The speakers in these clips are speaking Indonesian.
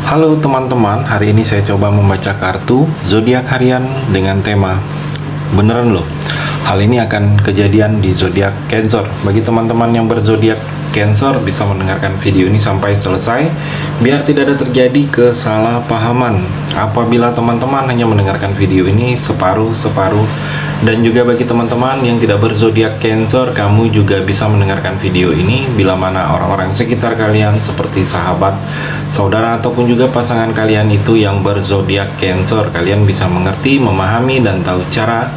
Halo teman-teman, hari ini saya coba membaca kartu zodiak harian dengan tema beneran loh. Hal ini akan kejadian di zodiak Cancer. Bagi teman-teman yang berzodiak Cancer bisa mendengarkan video ini sampai selesai biar tidak ada terjadi kesalahpahaman. Apabila teman-teman hanya mendengarkan video ini separuh-separuh, dan juga bagi teman-teman yang tidak berzodiak Cancer, kamu juga bisa mendengarkan video ini bila mana orang-orang sekitar kalian seperti sahabat, saudara ataupun juga pasangan kalian itu yang berzodiak Cancer. Kalian bisa mengerti, memahami dan tahu cara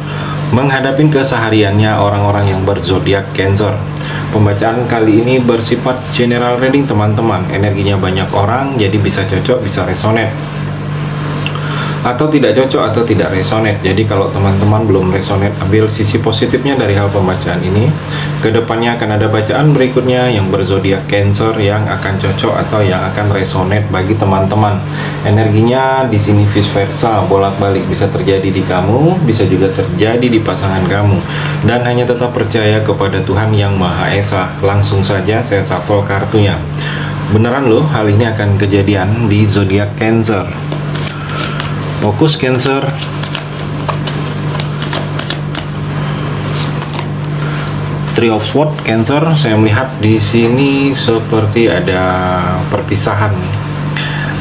menghadapi kesehariannya orang-orang yang berzodiak Cancer. Pembacaan kali ini bersifat general reading teman-teman. Energinya banyak orang, jadi bisa cocok, bisa resonate, atau tidak cocok atau tidak resonate. Jadi kalau teman-teman belum resonate, ambil sisi positifnya dari hal pembacaan ini. Kedepannya akan ada bacaan berikutnya yang berzodiak Cancer yang akan cocok atau yang akan resonate bagi teman-teman. Energinya di sini vice versa, bolak-balik, bisa terjadi di kamu, bisa juga terjadi di pasangan kamu. Dan hanya tetap percaya kepada Tuhan Yang Maha Esa. Langsung saja saya shuffle kartunya. Beneran loh, hal ini akan kejadian di zodiak Cancer. Fokus Cancer. Three of Swords Cancer, saya melihat di sini seperti ada perpisahan.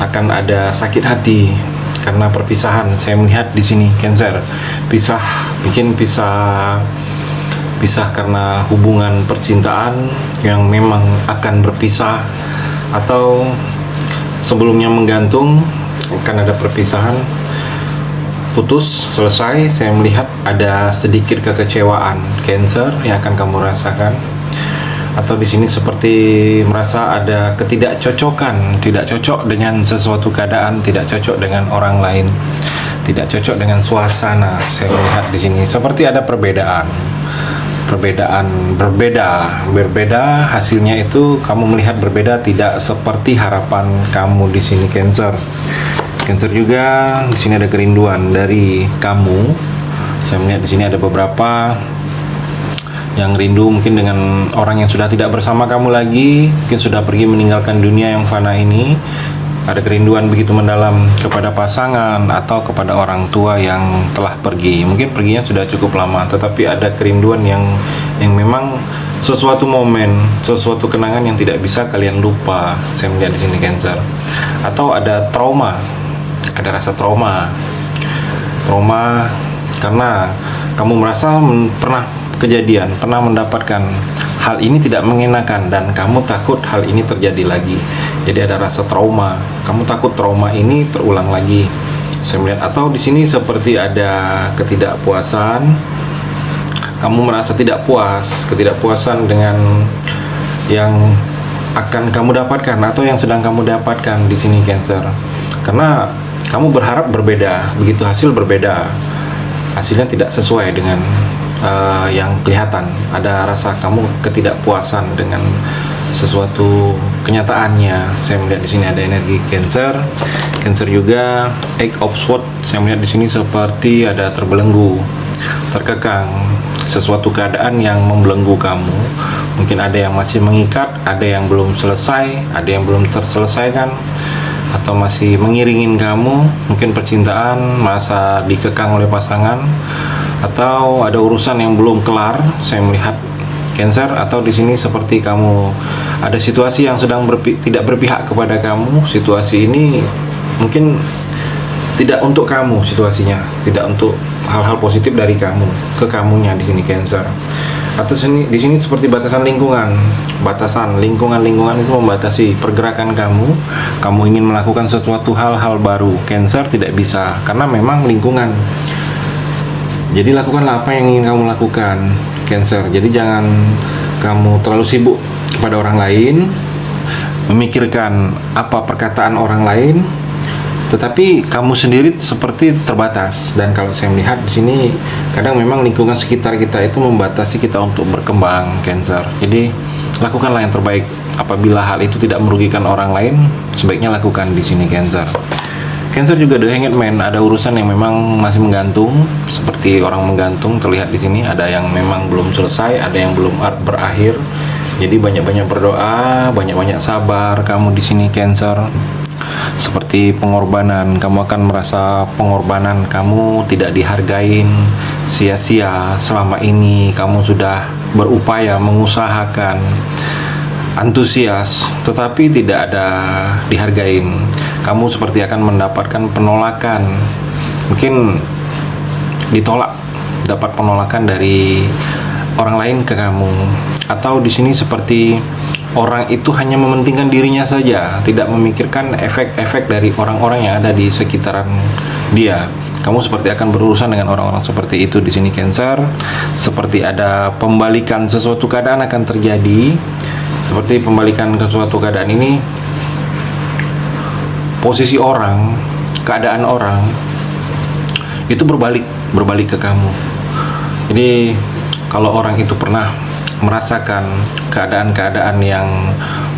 Akan ada sakit hati karena perpisahan. Saya melihat di sini Cancer. Pisah karena hubungan percintaan yang memang akan berpisah, atau sebelumnya menggantung, akan ada perpisahan. Putus, selesai. Saya melihat ada sedikit kekecewaan Cancer yang akan kamu rasakan, atau di sini seperti merasa ada ketidakcocokan, tidak cocok dengan sesuatu keadaan, tidak cocok dengan orang lain, tidak cocok dengan suasana. Saya melihat di sini seperti ada perbedaan, berbeda hasilnya itu kamu melihat berbeda, tidak seperti harapan kamu di sini Cancer. Cancer juga di sini ada kerinduan dari kamu. Saya melihat di sini ada beberapa yang rindu mungkin dengan orang yang sudah tidak bersama kamu lagi, mungkin sudah pergi meninggalkan dunia yang fana ini. Ada kerinduan begitu mendalam kepada pasangan atau kepada orang tua yang telah pergi. Mungkin perginya sudah cukup lama, tetapi ada kerinduan yang memang sesuatu momen, sesuatu kenangan yang tidak bisa kalian lupa. Saya melihat di sini Cancer. Atau ada trauma. Ada rasa trauma karena kamu merasa pernah kejadian, pernah mendapatkan hal ini tidak mengenakan, dan kamu takut hal ini terjadi lagi. Jadi ada rasa trauma, kamu takut trauma ini terulang lagi. Saya melihat, atau di sini seperti ada ketidakpuasan. Kamu merasa tidak puas, ketidakpuasan dengan yang akan kamu dapatkan atau yang sedang kamu dapatkan di sini Cancer. Karena kamu berharap berbeda, begitu hasil berbeda, hasilnya tidak sesuai dengan yang kelihatan. Ada rasa kamu ketidakpuasan dengan sesuatu kenyataannya. Saya melihat di sini ada energi Cancer. Cancer juga Eight of Swords. Saya melihat di sini seperti ada terbelenggu, terkekang, sesuatu keadaan yang membelenggu kamu. Mungkin ada yang masih mengikat, ada yang belum selesai, ada yang belum terselesaikan, atau masih mengiringin kamu. Mungkin percintaan, merasa dikekang oleh pasangan, atau ada urusan yang belum kelar. Saya melihat Cancer, atau di sini seperti kamu ada situasi yang sedang tidak berpihak kepada kamu. Situasi ini mungkin tidak untuk kamu, situasinya tidak untuk hal-hal positif dari kamu ke kamunya di sini Cancer. Atau di sini seperti batasan lingkungan itu membatasi pergerakan kamu. Kamu ingin melakukan sesuatu hal-hal baru Cancer, tidak bisa karena memang lingkungan. Jadi lakukanlah apa yang ingin kamu lakukan Cancer. Jadi jangan kamu terlalu sibuk kepada orang lain, memikirkan apa perkataan orang lain, tetapi kamu sendiri seperti terbatas. Dan kalau saya melihat di sini, kadang memang lingkungan sekitar kita itu membatasi kita untuk berkembang Cancer. Jadi lakukanlah yang terbaik. Apabila hal itu tidak merugikan orang lain, sebaiknya lakukan di sini Cancer. Cancer juga The Hanged Man, ada urusan yang memang masih menggantung, seperti orang menggantung terlihat di sini. Ada yang memang belum selesai, ada yang belum berakhir. Jadi banyak-banyak berdoa, banyak-banyak sabar kamu di sini Cancer. seperti pengorbanan. Kamu akan merasa pengorbanan kamu tidak dihargain, sia-sia. Selama ini kamu sudah berupaya mengusahakan, antusias, tetapi tidak ada dihargain. Kamu seperti akan mendapatkan penolakan, mungkin ditolak, dapat penolakan dari orang lain ke kamu. Atau di sini seperti orang itu hanya mementingkan dirinya saja, tidak memikirkan efek-efek dari orang-orang yang ada di sekitaran dia. Kamu seperti akan berurusan dengan orang-orang seperti itu di sini Cancer. Seperti ada pembalikan sesuatu keadaan akan terjadi. Seperti pembalikan ke suatu keadaan ini, posisi orang, keadaan orang itu berbalik ke kamu. Jadi kalau orang itu pernah merasakan keadaan-keadaan yang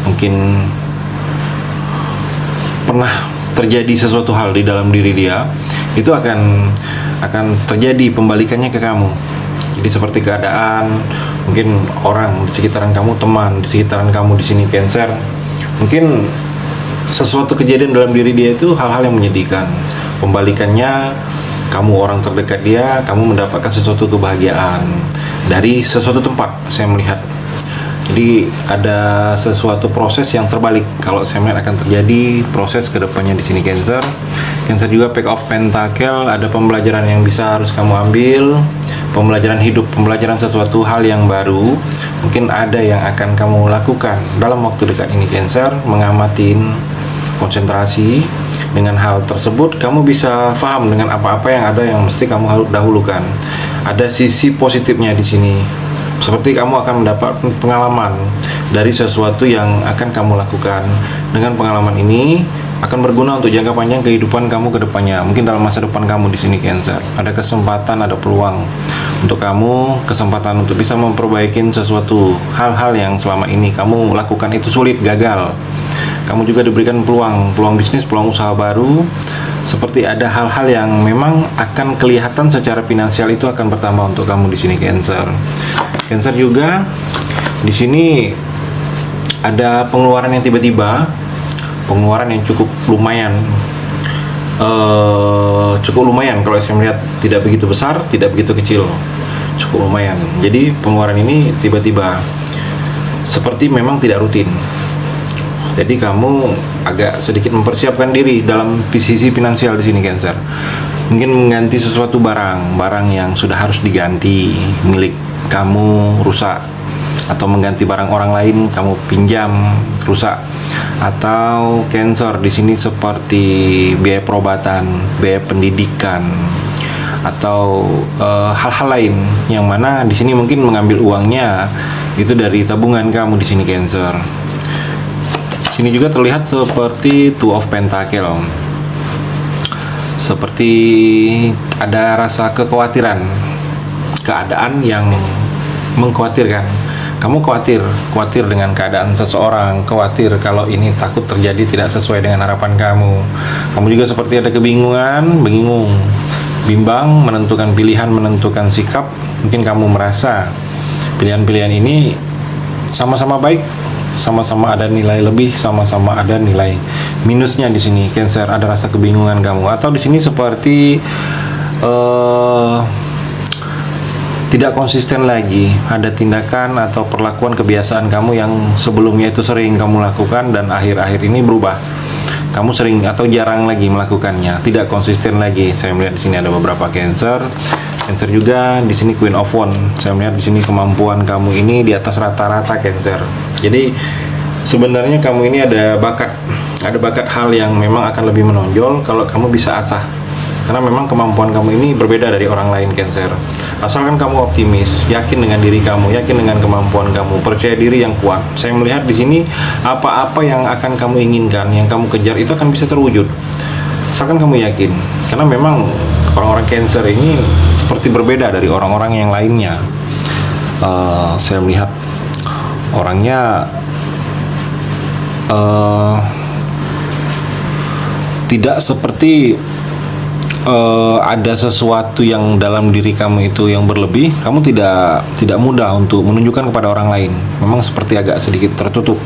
mungkin pernah terjadi sesuatu hal di dalam diri dia, itu akan terjadi pembalikannya ke kamu. Jadi seperti keadaan mungkin orang di sekitaran kamu, teman di sekitaran kamu di sini Cancer, mungkin sesuatu kejadian dalam diri dia itu hal-hal yang menyedihkan. Pembalikannya, kamu orang terdekat dia, kamu mendapatkan sesuatu kebahagiaan dari sesuatu tempat. Saya melihat, jadi ada sesuatu proses yang terbalik. Kalau saya melihat akan terjadi proses kedepannya di sini Cancer. Cancer juga Page of Pentacle, ada pembelajaran yang bisa harus kamu ambil, pembelajaran hidup, pembelajaran sesuatu hal yang baru. Mungkin ada yang akan kamu lakukan dalam waktu dekat ini Cancer, mengamatin, konsentrasi dengan hal tersebut. Kamu bisa paham dengan apa-apa yang ada yang mesti kamu dahulukan. Ada sisi positifnya di sini, seperti kamu akan mendapat pengalaman dari sesuatu yang akan kamu lakukan. Dengan pengalaman ini akan berguna untuk jangka panjang kehidupan kamu ke depannya. Mungkin dalam masa depan kamu di sini Cancer, ada kesempatan, ada peluang untuk kamu, kesempatan untuk bisa memperbaiki sesuatu hal-hal yang selama ini kamu lakukan itu sulit, gagal. Kamu juga diberikan peluang bisnis, peluang usaha baru. Seperti ada hal-hal yang memang akan kelihatan secara finansial itu akan bertambah untuk kamu di sini Cancer. Cancer juga di sini ada pengeluaran yang tiba-tiba, pengeluaran yang cukup lumayan. Cukup lumayan kalau saya melihat, tidak begitu besar, tidak begitu kecil, cukup lumayan. Jadi pengeluaran ini tiba-tiba, seperti memang tidak rutin. Jadi kamu agak sedikit mempersiapkan diri dalam sisi finansial di sini Cancer. Mungkin mengganti sesuatu barang yang sudah harus diganti, milik kamu rusak, atau mengganti barang orang lain kamu pinjam rusak. Atau Cancer di sini seperti biaya perobatan, biaya pendidikan, atau hal-hal lain yang mana di sini mungkin mengambil uangnya itu dari tabungan kamu di sini Cancer. Sini juga terlihat seperti Two of Pentacle, seperti ada rasa kekhawatiran, keadaan yang mengkhawatirkan. Kamu khawatir dengan keadaan seseorang, khawatir kalau ini takut terjadi tidak sesuai dengan harapan kamu. Kamu juga seperti ada kebingungan, bimbang, menentukan pilihan, menentukan sikap. Mungkin kamu merasa pilihan-pilihan ini sama-sama baik, sama-sama ada nilai lebih, sama-sama ada nilai minusnya di sini Cancer. Ada rasa kebingungan kamu, atau di sini seperti tidak konsisten lagi. Ada tindakan atau perlakuan kebiasaan kamu yang sebelumnya itu sering kamu lakukan dan akhir-akhir ini berubah. Kamu sering atau jarang lagi melakukannya, tidak konsisten lagi. Saya melihat di sini ada beberapa Cancer. Cancer juga di sini Queen of Wands. Saya melihat di sini kemampuan kamu ini di atas rata-rata Cancer. Jadi sebenarnya kamu ini ada bakat hal yang memang akan lebih menonjol kalau kamu bisa asah. Karena memang kemampuan kamu ini berbeda dari orang lain Cancer. Asalkan kamu optimis, yakin dengan diri kamu, yakin dengan kemampuan kamu, percaya diri yang kuat. Saya melihat di sini apa-apa yang akan kamu inginkan, yang kamu kejar itu akan bisa terwujud. Asalkan kamu yakin. Karena memang orang-orang Cancer ini seperti berbeda dari orang-orang yang lainnya. Saya melihat orangnya tidak seperti ada sesuatu yang dalam diri kamu itu yang berlebih. Kamu tidak mudah untuk menunjukkan kepada orang lain. Memang seperti agak sedikit tertutup.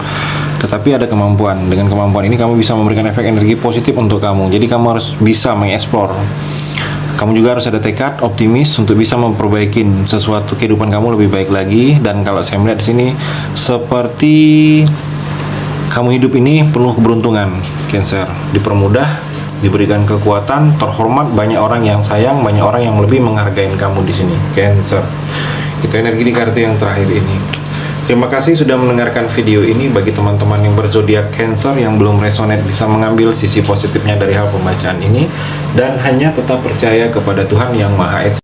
tetapi ada kemampuan. Dengan kemampuan ini kamu bisa memberikan efek energi positif untuk kamu. Jadi kamu harus bisa mengeksplor. Kamu juga harus ada tekad optimis untuk bisa memperbaiki sesuatu kehidupan kamu lebih baik lagi. Dan kalau saya melihat di sini seperti kamu hidup ini penuh keberuntungan, Cancer. Dipermudah, diberikan kekuatan, terhormat, banyak orang yang sayang, banyak orang yang lebih menghargai kamu di sini, Cancer. Itu energi di kartu yang terakhir ini. Terima kasih sudah mendengarkan video ini. Bagi teman-teman yang berzodiak Cancer yang belum resonate, bisa mengambil sisi positifnya dari hal pembacaan ini dan hanya tetap percaya kepada Tuhan Yang Maha Esa.